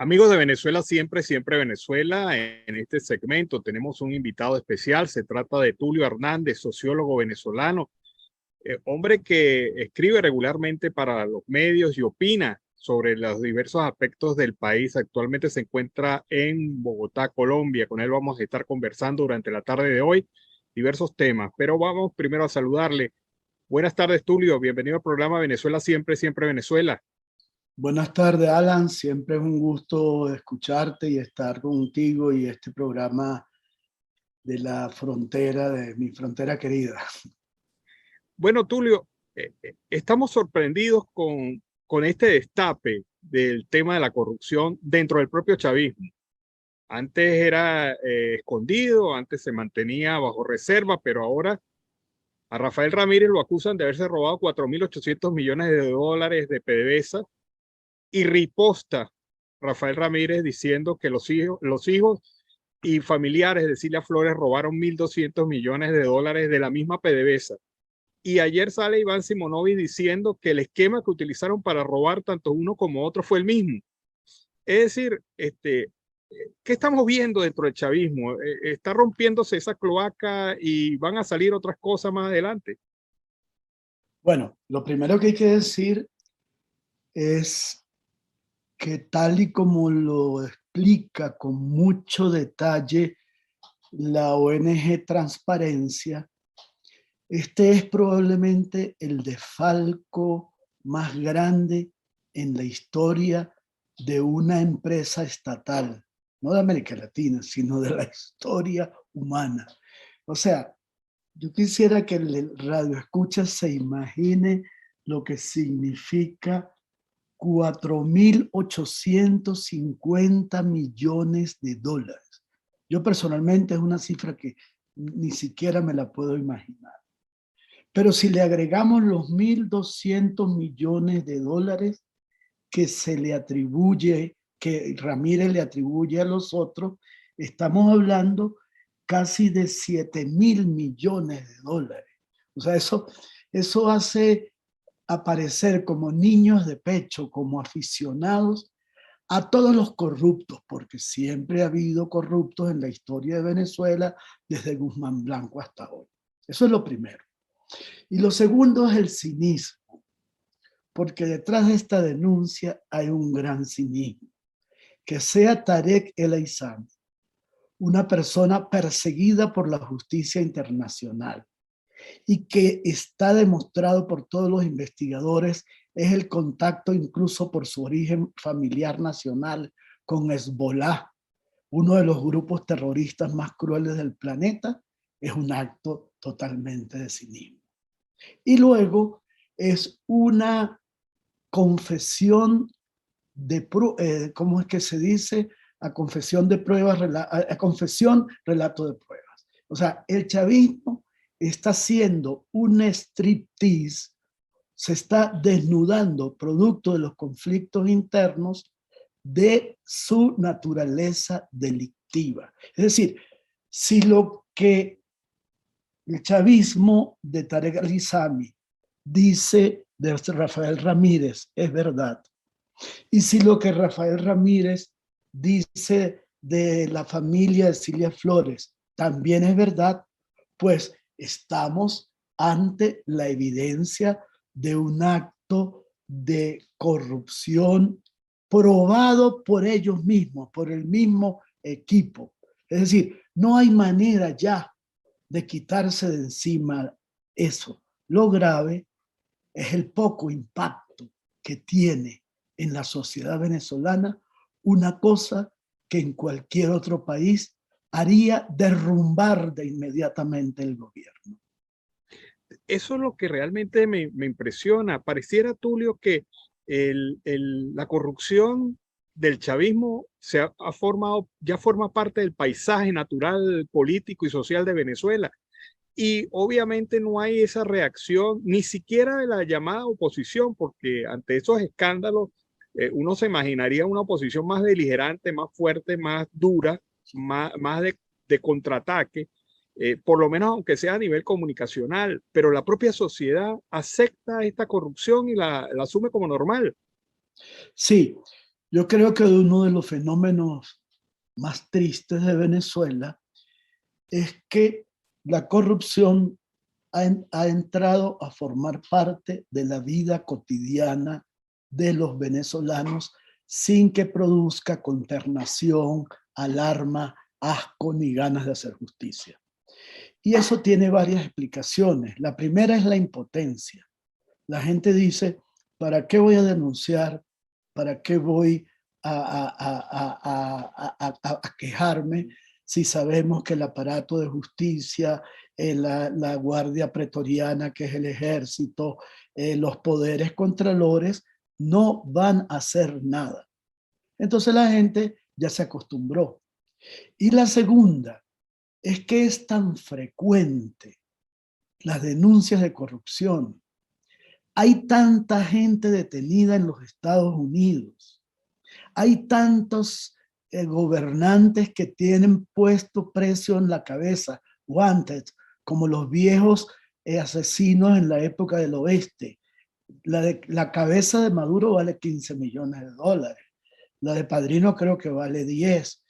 Amigos de Venezuela, siempre, siempre Venezuela. En este segmento tenemos un invitado especial. Se trata de Tulio Hernández, sociólogo venezolano, hombre que escribe regularmente para los medios y opina sobre los diversos aspectos del país. Actualmente se encuentra en Bogotá, Colombia. Con él vamos a estar conversando durante la tarde de hoy diversos temas, pero vamos primero a saludarle. Buenas tardes, Tulio. Bienvenido al programa Venezuela, siempre, siempre Venezuela. Buenas tardes, Alan. Siempre es un gusto escucharte y estar contigo y este programa de la frontera, de mi frontera querida. Bueno, Tulio, estamos sorprendidos con este destape del tema de la corrupción dentro del propio chavismo. Antes era escondido, antes se mantenía bajo reserva, pero ahora a Rafael Ramírez lo acusan de haberse robado 4.800 millones de dólares de PDVSA y riposta Rafael Ramírez diciendo que los hijos y familiares de Cilia Flores robaron 1.200 millones de dólares de la misma PDVSA. Y ayer sale Iván Simonovic diciendo que el esquema que utilizaron para robar tanto uno como otro fue el mismo. Es decir, ¿qué estamos viendo dentro del chavismo? ¿Está rompiéndose esa cloaca y van a salir otras cosas más adelante? Bueno, lo primero que hay que decir es que tal y como lo explica con mucho detalle la ONG Transparencia, este es probablemente el desfalco más grande en la historia de una empresa estatal, no de América Latina, sino de la historia humana. O sea, yo quisiera que el radio escucha se imagine lo que significa 4.850 millones de dólares. Yo personalmente es una cifra que ni siquiera me la puedo imaginar. Pero si le agregamos los 1.200 millones de dólares que se le atribuye, que Ramírez le atribuye a los otros, estamos hablando casi de 7.000 millones de dólares. O sea, eso hace aparecer como niños de pecho, como aficionados a todos los corruptos, porque siempre ha habido corruptos en la historia de Venezuela desde Guzmán Blanco hasta hoy. Eso es lo primero. Y lo segundo es el cinismo, porque detrás de esta denuncia hay un gran cinismo. Que sea Tarek El Aissami, una persona perseguida por la justicia internacional y que está demostrado por todos los investigadores, es el contacto incluso por su origen familiar nacional con Hezbollah, uno de los grupos terroristas más crueles del planeta, es un acto totalmente de cinismo. Y luego es una confesión de, ¿cómo es que se dice? A confesión de pruebas, a confesión, relato de pruebas. O sea, el chavismo está haciendo un striptease, se está desnudando producto de los conflictos internos de su naturaleza delictiva. Es decir, si lo que el chavismo de Tarek El-Aissami dice de Rafael Ramírez es verdad, y si lo que Rafael Ramírez dice de la familia de Cilia Flores también es verdad, pues estamos ante la evidencia de un acto de corrupción probado por ellos mismos, por el mismo equipo. Es decir, no hay manera ya de quitarse de encima eso. Lo grave es el poco impacto que tiene en la sociedad venezolana una cosa que en cualquier otro país haría derrumbar de inmediatamente el gobierno. Eso es lo que realmente me impresiona. Pareciera, Tulio, que la corrupción del chavismo ha formado, ya forma parte del paisaje natural, político y social de Venezuela. Y obviamente no hay esa reacción, ni siquiera de la llamada oposición, porque ante esos escándalos uno se imaginaría una oposición más beligerante, más fuerte, más dura, más de contraataque, por lo menos aunque sea a nivel comunicacional, pero la propia sociedad acepta esta corrupción y la asume como normal. Sí, Yo creo que uno de los fenómenos más tristes de Venezuela es que la corrupción ha entrado a formar parte de la vida cotidiana de los venezolanos sin que produzca consternación, alarma, asco ni ganas de hacer justicia. Y eso tiene varias explicaciones. La primera es la impotencia. La gente dice, ¿para qué voy a denunciar? ¿Para qué voy a quejarme si sabemos que el aparato de justicia, la Guardia Pretoriana, que es el ejército, los poderes contralores, no van a hacer nada? Entonces la gente ya se acostumbró. Y la segunda es que es tan frecuente las denuncias de corrupción. Hay tanta gente detenida en los Estados Unidos. Hay tantos gobernantes que tienen puesto precio en la cabeza, wanted, como los viejos asesinos en la época del oeste. La cabeza de Maduro vale 15 millones de dólares. La de Padrino creo que vale 10.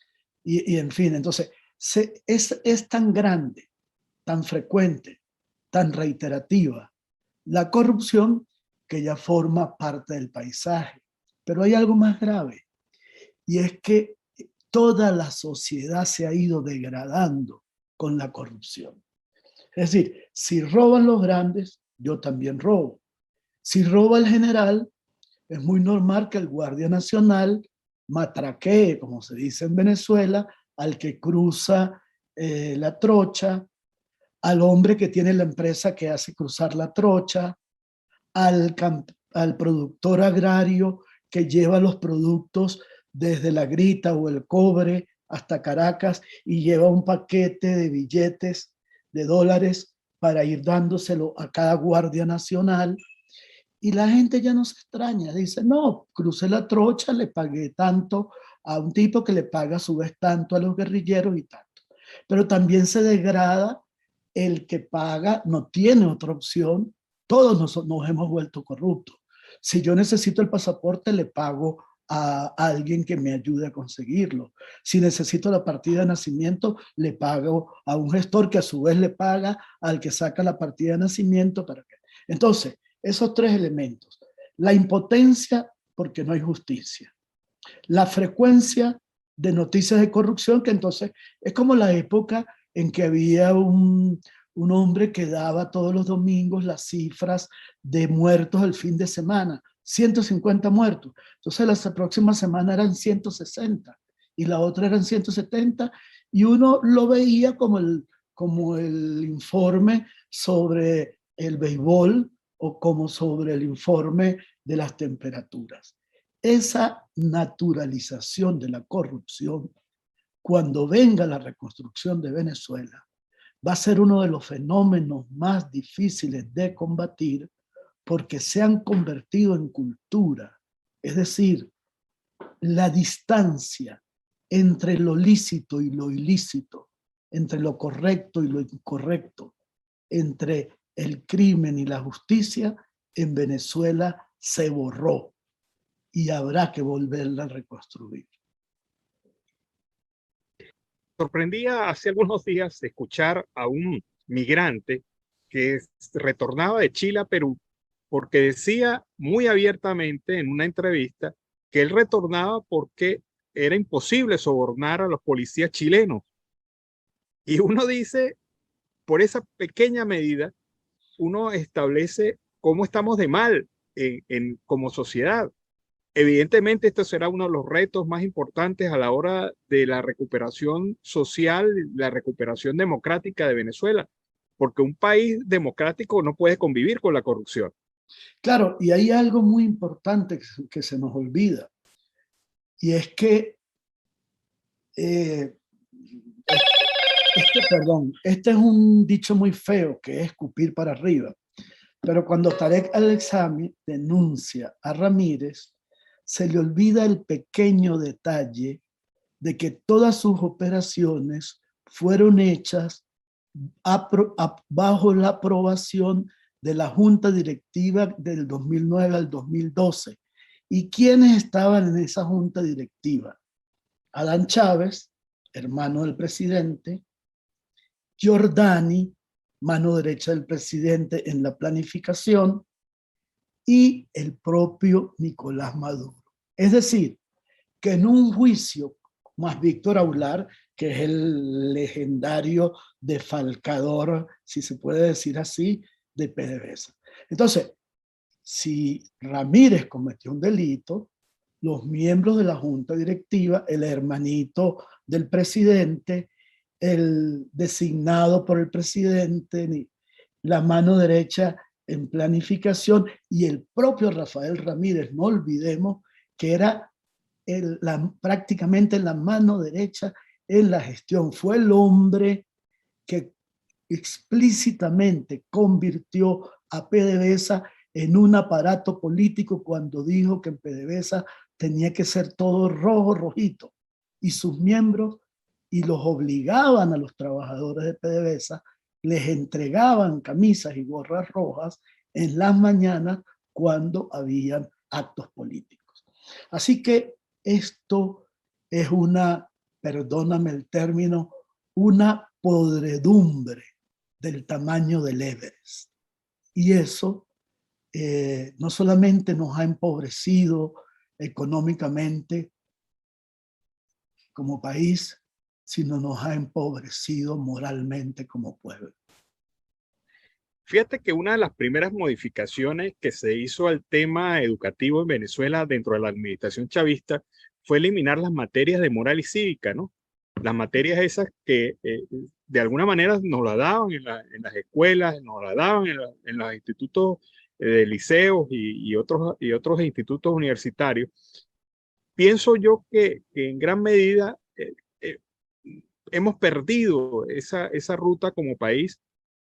Y en fin, entonces es tan grande, tan frecuente, tan reiterativa la corrupción que ya forma parte del paisaje. Pero hay algo más grave, y es que toda la sociedad se ha ido degradando con la corrupción. Es decir, si roban los grandes, yo también robo. Si roba el general, es muy normal que el Guardia Nacional matraquee, como se dice en Venezuela, al que cruza la trocha, al hombre que tiene la empresa que hace cruzar la trocha, al productor agrario que lleva los productos desde La Grita o el Cobre hasta Caracas y lleva un paquete de billetes de dólares para ir dándoselo a cada guardia nacional. Y la gente ya no se extraña, dice, no, crucé la trocha, le pagué tanto a un tipo que le paga a su vez tanto a los guerrilleros y tanto. Pero también se degrada el que paga, no tiene otra opción. Todos nos hemos vuelto corruptos. Si yo necesito el pasaporte, le pago a alguien que me ayude a conseguirlo. Si necesito la partida de nacimiento, le pago a un gestor que a su vez le paga al que saca la partida de nacimiento. ¿Para qué? Entonces, esos tres elementos. La impotencia porque no hay justicia. La frecuencia de noticias de corrupción, que entonces es como la época en que había un hombre que daba todos los domingos las cifras de muertos el fin de semana, 150 muertos. Entonces la próxima semana eran 160 y la otra eran 170 y uno lo veía como el informe sobre el béisbol o como sobre el informe de las temperaturas. Esa naturalización de la corrupción, cuando venga la reconstrucción de Venezuela, va a ser uno de los fenómenos más difíciles de combatir porque se han convertido en cultura. Es decir, la distancia entre lo lícito y lo ilícito, entre lo correcto y lo incorrecto, entre el crimen y la justicia, en Venezuela se borró y habrá que volverla a reconstruir. Sorprendía hace algunos días escuchar a un migrante que retornaba de Chile a Perú porque decía muy abiertamente en una entrevista que él retornaba porque era imposible sobornar a los policías chilenos. Y uno dice, por esa pequeña medida, uno establece cómo estamos de mal como sociedad. Evidentemente, este será uno de los retos más importantes a la hora de la recuperación social, la recuperación democrática de Venezuela, porque un país democrático no puede convivir con la corrupción. Claro, y hay algo muy importante que se nos olvida, y es que, este es un dicho muy feo, que es escupir para arriba, pero cuando Tarek al-Exami denuncia a Ramírez, se le olvida el pequeño detalle de que todas sus operaciones fueron hechas bajo la aprobación de la Junta Directiva del 2009 al 2012 ¿Y quiénes estaban en esa junta directiva? Adán Chávez, hermano del presidente; Giordani, mano derecha del presidente en la planificación; y el propio Nicolás Maduro. Es decir, que en un juicio, más Víctor Aular, que es el legendario defalcador, si se puede decir así, de PDVSA. Entonces, si Ramírez cometió un delito, los miembros de la junta directiva, el hermanito del presidente, el designado por el presidente, la mano derecha en planificación, y el propio Rafael Ramírez, no olvidemos que era prácticamente la mano derecha en la gestión. Fue el hombre que explícitamente convirtió a PDVSA en un aparato político cuando dijo que en PDVSA tenía que ser todo rojo, rojito, y sus miembros, y los obligaban a los trabajadores de PDVSA, les entregaban camisas y gorras rojas en las mañanas cuando habían actos políticos. Así que esto es una, perdóname el término, una podredumbre del tamaño del Everest. Y eso no solamente nos ha empobrecido económicamente como país, sino nos ha empobrecido moralmente como pueblo. Fíjate que una de las primeras modificaciones que se hizo al tema educativo en Venezuela dentro de la administración chavista fue eliminar las materias de moral y cívica, ¿no? Las materias esas que de alguna manera nos la daban en las escuelas, nos la daban en los institutos de liceos y otros institutos universitarios. Pienso yo que en gran medida eh, hemos perdido esa ruta como país.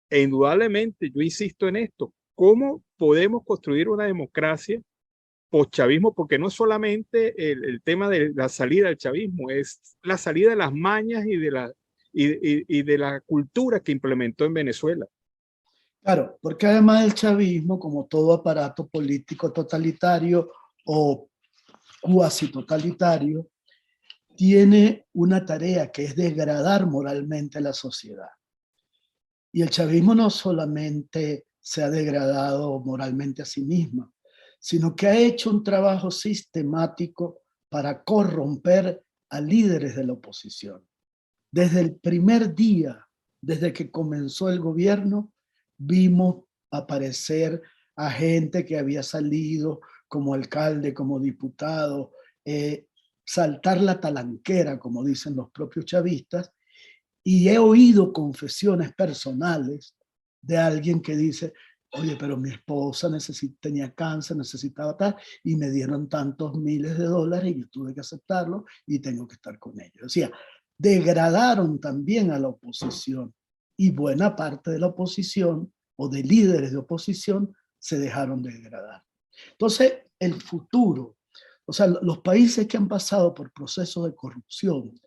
E indudablemente, yo insisto en esto, ¿cómo podemos construir una democracia post-chavismo? Porque no es solamente el tema de la salida del chavismo, es la salida de las mañas y de la cultura que implementó en Venezuela. Claro, porque además del chavismo, como todo aparato político totalitario o cuasi totalitario, tiene una tarea que es degradar moralmente a la sociedad. Y el chavismo no solamente se ha degradado moralmente a sí misma, sino que ha hecho un trabajo sistemático para corromper a líderes de la oposición. Desde el primer día, desde que comenzó el gobierno, vimos aparecer a gente que había salido como alcalde, como diputado, saltar la talanquera, como dicen los propios chavistas, y he oído confesiones personales de alguien que dice, oye, pero mi esposa tenía cáncer, necesitaba tal, y me dieron tantos miles de dólares y yo tuve que aceptarlo y tengo que estar con ellos. O sea, degradaron también a la oposición, y buena parte de la oposición o de líderes de oposición se dejaron de degradar. Entonces, el futuro, o sea, los países que han pasado por procesos de corrupción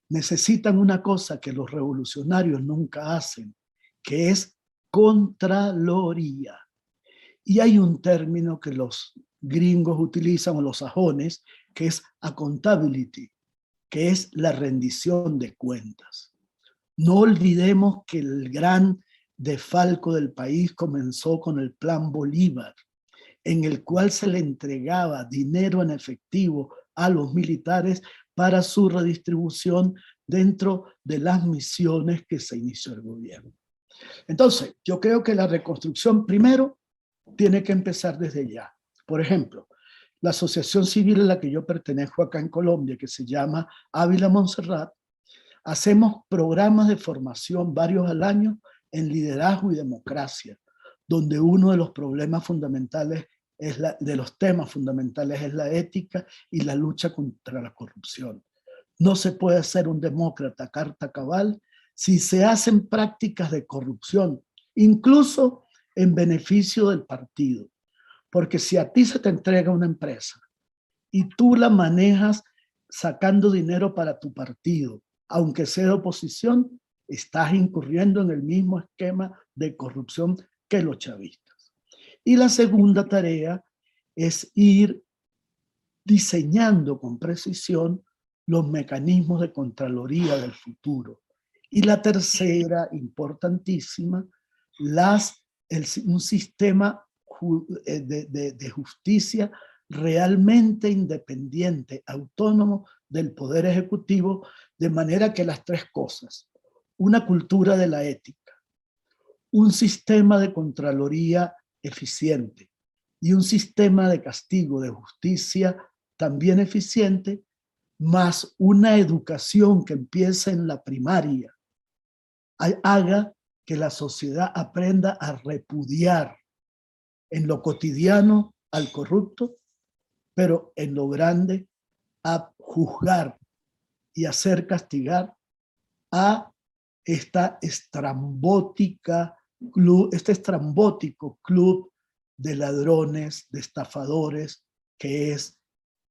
necesitan una cosa que los revolucionarios nunca hacen, que es contraloría. Y hay un término que los gringos utilizan, o los sajones, que es accountability, que es la rendición de cuentas. No olvidemos que el gran desfalco del país comenzó con el Plan Bolívar, en el cual se le entregaba dinero en efectivo a los militares para su redistribución dentro de las misiones que se inició el gobierno. Entonces, yo creo que la reconstrucción primero tiene que empezar desde ya. Por ejemplo, la asociación civil a la que yo pertenezco acá en Colombia, que se llama Ávila Montserrat, hacemos programas de formación varios al año en liderazgo y democracia, donde uno de los problemas fundamentales de los temas fundamentales es la ética y la lucha contra la corrupción. No se puede ser un demócrata carta cabal si se hacen prácticas de corrupción, incluso en beneficio del partido. Porque si a ti se te entrega una empresa y tú la manejas sacando dinero para tu partido, aunque sea de oposición, estás incurriendo en el mismo esquema de corrupción que los chavistas. Y la segunda tarea es ir diseñando con precisión los mecanismos de Contraloría del futuro. Y la tercera, importantísima, un sistema de justicia realmente independiente, autónomo del Poder Ejecutivo, de manera que las tres cosas, una cultura de la ética, un sistema de Contraloría eficiente y un sistema de castigo, de justicia también eficiente, más una educación que empiece en la primaria, haga que la sociedad aprenda a repudiar en lo cotidiano al corrupto, pero en lo grande a juzgar y hacer castigar a este estrambótico club de ladrones, de estafadores, que es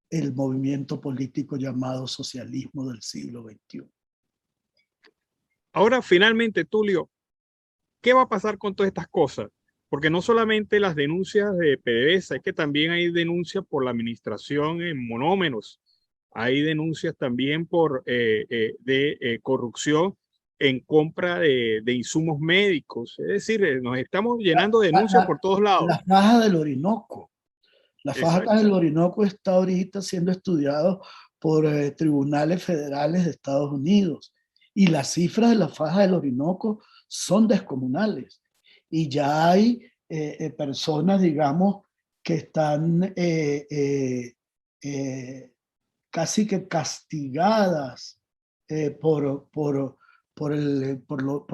el movimiento político llamado socialismo del siglo XXI. Ahora, finalmente, Tulio, ¿qué va a pasar con todas estas cosas? Porque no solamente las denuncias de PDVSA, es que también hay denuncias por la administración en monómeros, hay denuncias también por corrupción en compra de insumos médicos. Es decir, nos estamos llenando de denuncias por todos lados. La faja del Orinoco. La faja del Orinoco está ahorita siendo estudiado por tribunales federales de Estados Unidos. Y las cifras de la faja del Orinoco son descomunales. Y ya hay personas, digamos, que están casi que castigadas por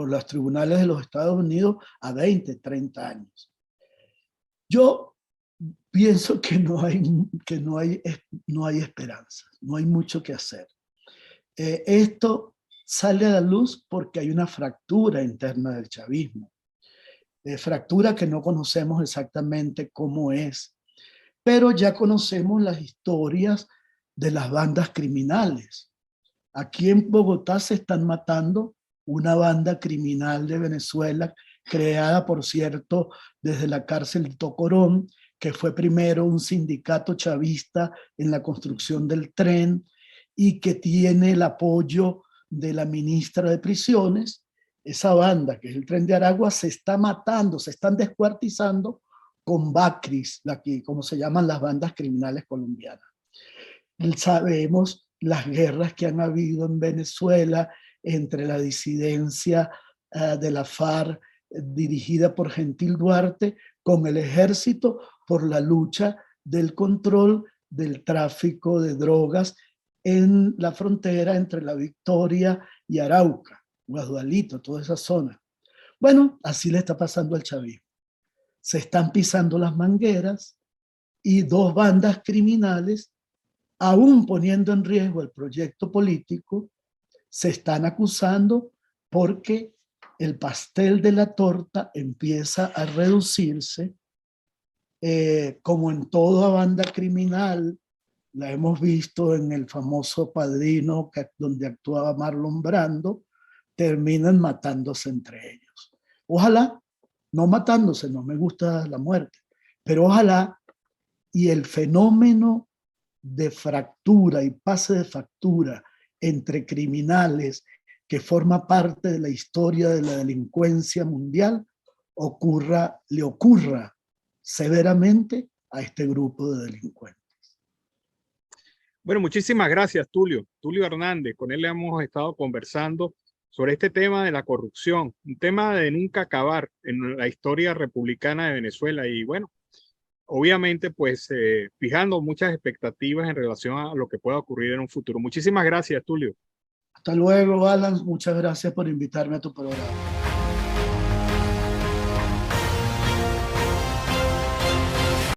los tribunales de los Estados Unidos a 20, 30 años. Yo pienso que no hay esperanza, no hay mucho que hacer. Esto sale a la luz porque hay una fractura interna del chavismo. Fractura que no conocemos exactamente cómo es, pero ya conocemos las historias de las bandas criminales. Aquí en Bogotá se están matando una banda criminal de Venezuela, creada, por cierto, desde la cárcel de Tocorón, que fue primero un sindicato chavista en la construcción del tren y que tiene el apoyo de la ministra de Prisiones. Esa banda, que es el Tren de Aragua, se está matando, se están descuartizando con BACRIS, como se llaman las bandas criminales colombianas. Sabemos las guerras que han habido en Venezuela entre la disidencia de la FARC dirigida por Gentil Duarte con el ejército por la lucha del control del tráfico de drogas en la frontera entre La Victoria y Arauca, Guadualito, toda esa zona. Bueno, así le está pasando al chavismo. Se están pisando las mangueras y dos bandas criminales, aún poniendo en riesgo el proyecto político, se están acusando porque el pastel de la torta empieza a reducirse, como en toda banda criminal. La hemos visto en el famoso Padrino, donde actuaba Marlon Brando, terminan matándose entre ellos. Ojalá, no matándose, no me gusta la muerte, pero ojalá y el fenómeno de fractura y pase de factura entre criminales que forma parte de la historia de la delincuencia mundial le ocurra severamente a este grupo de delincuentes. Bueno, muchísimas gracias, Tulio. Tulio Hernández, con él hemos estado conversando sobre este tema de la corrupción, un tema de nunca acabar en la historia republicana de Venezuela. Y bueno, obviamente, pues fijando muchas expectativas en relación a lo que pueda ocurrir en un futuro. Muchísimas gracias, Tulio. Hasta luego, Alan. Muchas gracias por invitarme a tu programa.